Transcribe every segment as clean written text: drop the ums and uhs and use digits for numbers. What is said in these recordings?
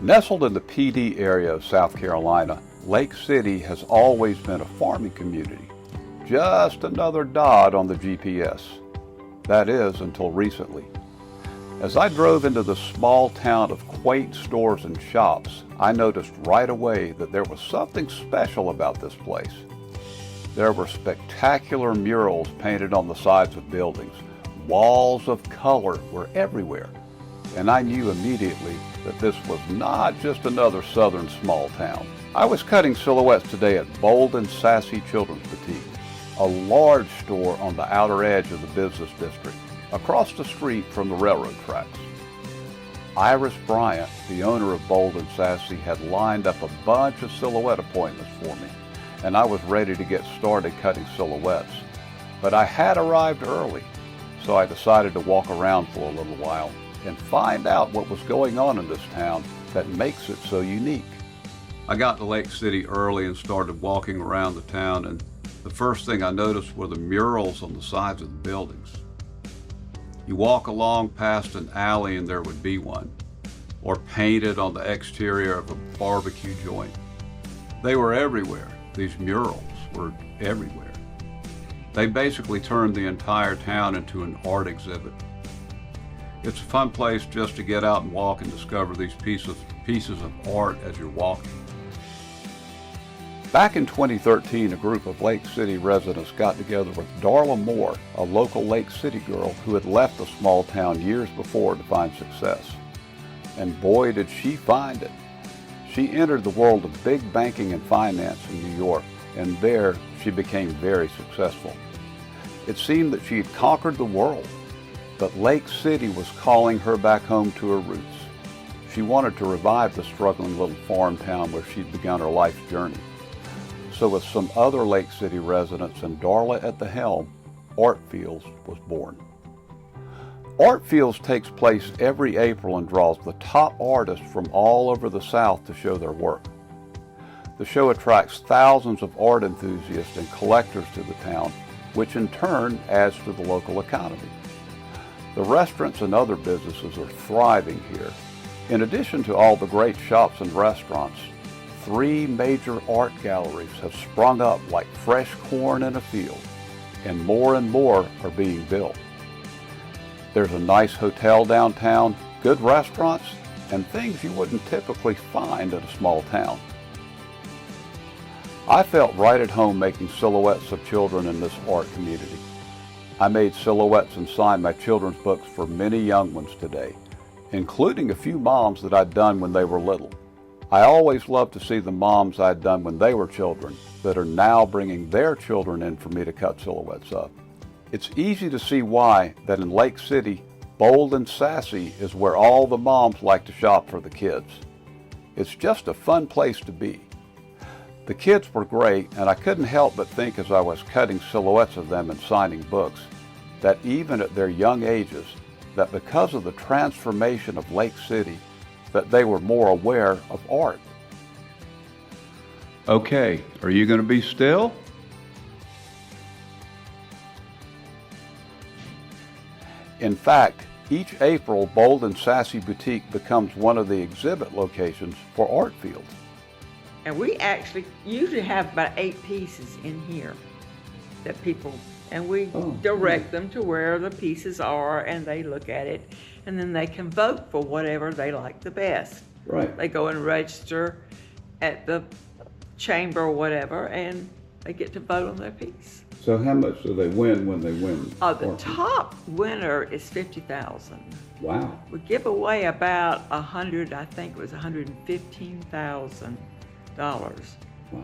Nestled in the PD area of South Carolina, Lake City has always been a farming community, just another dot on the GPS. That is, until recently. As I drove into the small town of quaint stores and shops, I noticed right away that there was something special about this place. There were spectacular murals painted on the sides of buildings. Walls of color were everywhere, and I knew immediately that this was not just another southern small town. I was cutting silhouettes today at Bold and Sassy Children's Boutique, a large store on the outer edge of the business district, across the street from the railroad tracks. Iris Bryant, the owner of Bold and Sassy, had lined up a bunch of silhouette appointments for me, and I was ready to get started cutting silhouettes. But I had arrived early, so I decided to walk around for a little while and find out what was going on in this town that makes it so unique. I got to Lake City early and started walking around the town, and the first thing I noticed were the murals on the sides of the buildings. You walk along past an alley and there would be one, or painted on the exterior of a barbecue joint. They were everywhere. These murals were everywhere. They basically turned the entire town into an art exhibit. It's a fun place just to get out and walk and discover these pieces of art as you're walking. Back in 2013, a group of Lake City residents got together with Darla Moore, a local Lake City girl who had left the small town years before to find success. And boy, did she find it. She entered the world of big banking and finance in New York, and there she became very successful. It seemed that she had conquered the world, but Lake City was calling her back home to her roots. She wanted to revive the struggling little farm town where she'd begun her life's journey. So with some other Lake City residents and Darla at the helm, Art Fields was born. Art Fields takes place every April and draws the top artists from all over the South to show their work. The show attracts thousands of art enthusiasts and collectors to the town, which in turn adds to the local economy. The restaurants and other businesses are thriving here. In addition to all the great shops and restaurants, 3 major art galleries have sprung up like fresh corn in a field, and more are being built. There's a nice hotel downtown, good restaurants, and things you wouldn't typically find in a small town. I felt right at home making silhouettes of children in this art community. I made silhouettes and signed my children's books for many young ones today, including a few moms that I'd done when they were little. I always loved to see the moms I'd done when they were children that are now bringing their children in for me to cut silhouettes of. It's easy to see why that in Lake City, Bold and Sassy is where all the moms like to shop for the kids. It's just a fun place to be. The kids were great, and I couldn't help but think as I was cutting silhouettes of them and signing books, that even at their young ages, that because of the transformation of Lake City, that they were more aware of art. Okay, are you going to be still? In fact, each April, Bold and Sassy Boutique becomes one of the exhibit locations for Art Fields. And we actually usually have about 8 pieces in here that people, and we direct them to where the pieces are, and they look at it, and then they can vote for whatever they like the best. Right. They go and register at the chamber or whatever, and they get to vote on their piece. So how much do they win when they win? The top winner is $50,000. Wow. We give away about $115,000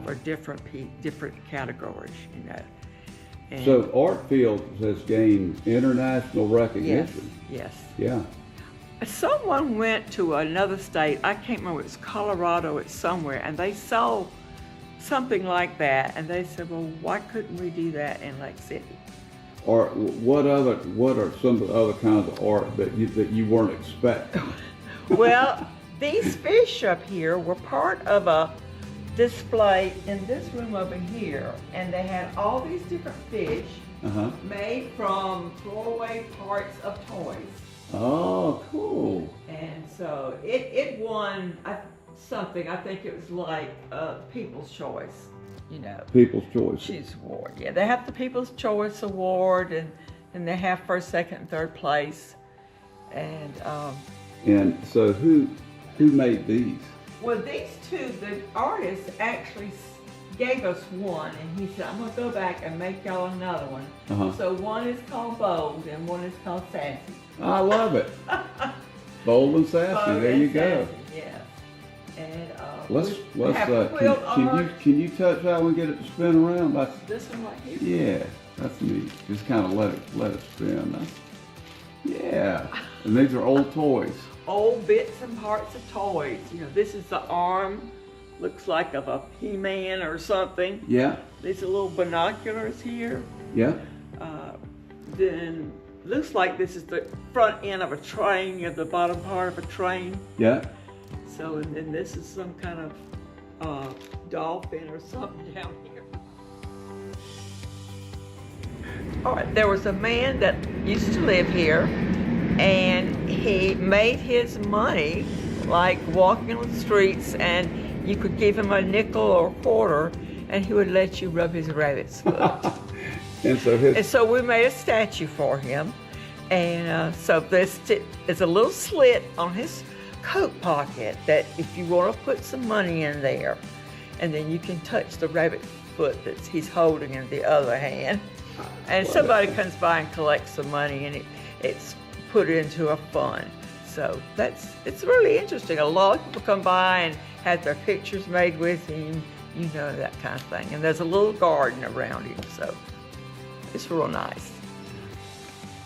for different categories, you know. And so Art Fields has gained international recognition. Yes. Yeah. Someone went to another state, I can't remember, it's Colorado, it's somewhere, and they saw something like that, and they said, well, why couldn't we do that in Lake City? Or what are some of the other kinds of art that you weren't expecting? Well, these fish up here were part of a display in this room over here, and they had all these different fish made from throwaway parts of toys. Oh, cool. And so it won something. I think it was like People's Choice, you know. People's Choice. Choice Award. Yeah, they have the People's Choice Award, and they have first, second, and third place. And so who made these? well, these two, the artist actually gave us one, and he said, I'm going to go back and make y'all another one. Uh-huh. So one is called Bold, and one is called Sassy. I love it. Bold and sassy. Bold there and you go. Sassy, yes. And Let's quilt art. can you touch that one, get it to spin around? This one right here. Yeah, that's neat. Just kind of let it spin. Yeah. And these are old toys. Old bits and parts of toys. You know, this is the arm, looks like of a He-Man or something. Yeah. These are little binoculars here. Yeah. Then looks like this is the front end of a train, or the bottom part of a train. Yeah. So, and then this is some kind of dolphin or something down here. All right, there was a man that used to live here, and he made his money like walking on the streets, and you could give him a nickel or a quarter, and he would let you rub his rabbit's foot. And so we made a statue for him, and so this is a little slit on his coat pocket that if you want to put some money in there, and then you can touch the rabbit foot that he's holding in the other hand. And somebody comes by and collects some money, and it's put into a fund. So it's really interesting. A lot of people come by and have their pictures made with him, you know, that kind of thing. And there's a little garden around him, so it's real nice.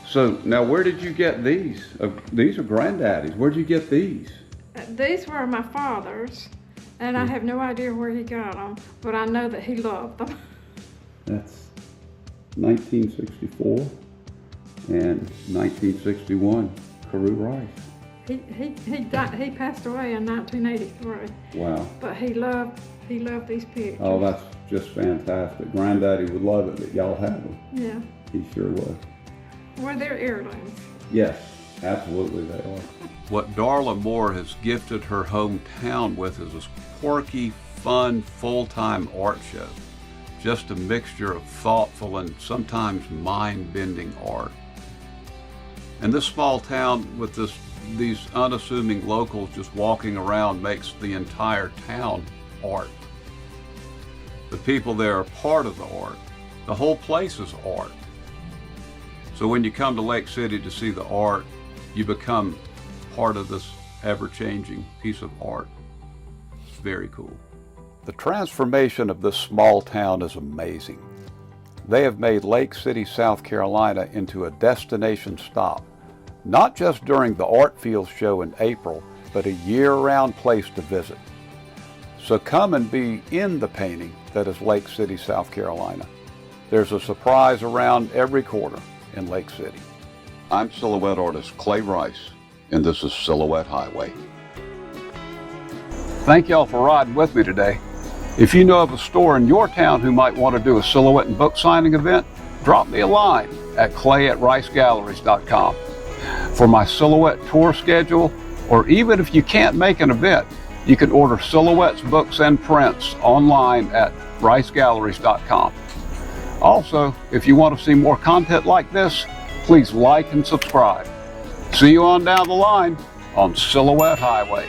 So now, where did you get these? These are Granddaddy's. Where'd you get these? These were my father's, and I have no idea where he got them, but I know that he loved them. That's 1964 and 1961. Carew Rice. He passed away in 1983. Wow. But he loved these pictures. Oh, that's just fantastic. Granddaddy would love it that y'all have them. Yeah. He sure would. Well, they're heirlooms. Yes, absolutely they are. What Darla Moore has gifted her hometown with is this quirky, fun, full-time art show. Just a mixture of thoughtful and sometimes mind-bending art. And this small town with these unassuming locals just walking around makes the entire town art. The people there are part of the art. The whole place is art. So when you come to Lake City to see the art, you become part of this ever-changing piece of art. It's very cool. The transformation of this small town is amazing. They have made Lake City, South Carolina into a destination stop, not just during the Art Field show in April, but a year-round place to visit. So come and be in the painting that is Lake City, South Carolina. There's a surprise around every corner in Lake City. I'm silhouette artist Clay Rice, and this is Silhouette Highway. Thank y'all for riding with me today. If you know of a store in your town who might want to do a silhouette and book signing event, drop me a line at clay@ricegalleries.com. For my silhouette tour schedule, or even if you can't make an event, you can order silhouettes, books, and prints online at ricegalleries.com. Also, if you want to see more content like this, please like and subscribe. See you on down the line on Silhouette Highway.